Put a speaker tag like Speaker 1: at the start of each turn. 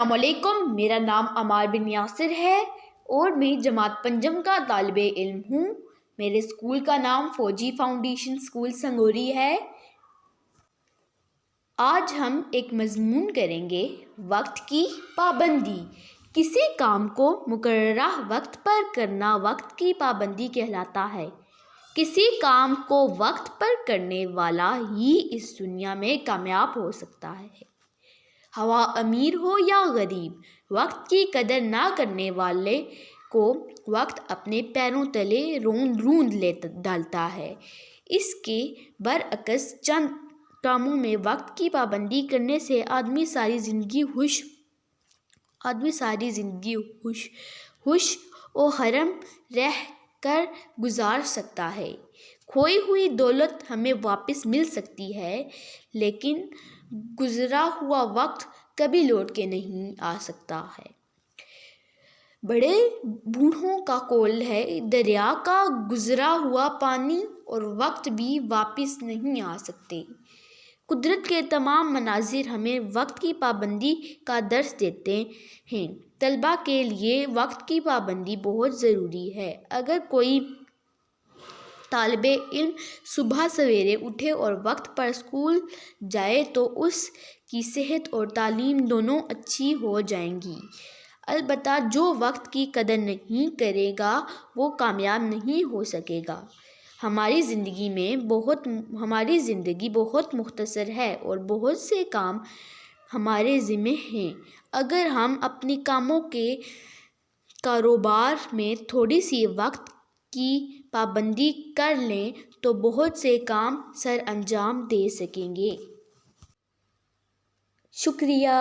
Speaker 1: السلام علیکم، میرا نام عمار بن یاسر ہے اور میں جماعت پنجم کا طالب علم ہوں۔ میرے اسکول کا نام فوجی فاؤنڈیشن اسکول سنگوری ہے۔ آج ہم ایک مضمون کریں گے، وقت کی پابندی۔ کسی کام کو مقررہ وقت پر کرنا وقت کی پابندی کہلاتا ہے۔ کسی کام کو وقت پر کرنے والا ہی اس دنیا میں کامیاب ہو سکتا ہے، خواہ امیر ہو یا غریب۔ وقت کی قدر نہ کرنے والے کو وقت اپنے پیروں تلے روند ڈالتا ہے۔ اس کے برعکس چند کاموں میں وقت کی پابندی کرنے سے آدمی ساری زندگی خوش و خرم رہ کر گزار سکتا ہے۔ کھوئی ہوئی دولت ہمیں واپس مل سکتی ہے، لیکن گزرا ہوا وقت کبھی لوٹ کے نہیں آ سکتا ہے۔ بڑے بوڑھوں کا قول ہے، دریا کا گزرا ہوا پانی اور وقت بھی واپس نہیں آ سکتے۔ قدرت کے تمام مناظر ہمیں وقت کی پابندی کا درس دیتے ہیں۔ طلباء کے لیے وقت کی پابندی بہت ضروری ہے۔ اگر کوئی طالب علم صبح سویرے اٹھے اور وقت پر اسکول جائے تو اس کی صحت اور تعلیم دونوں اچھی ہو جائیں گی۔ البتہ جو وقت کی قدر نہیں کرے گا وہ کامیاب نہیں ہو سکے گا۔ ہماری زندگی بہت مختصر ہے اور بہت سے کام ہمارے ذمہ ہیں۔ اگر ہم اپنے کاموں کے کاروبار میں تھوڑی سی وقت کی پابندی کر لیں تو بہت سے کام سر انجام دے سکیں گے۔ شکریہ۔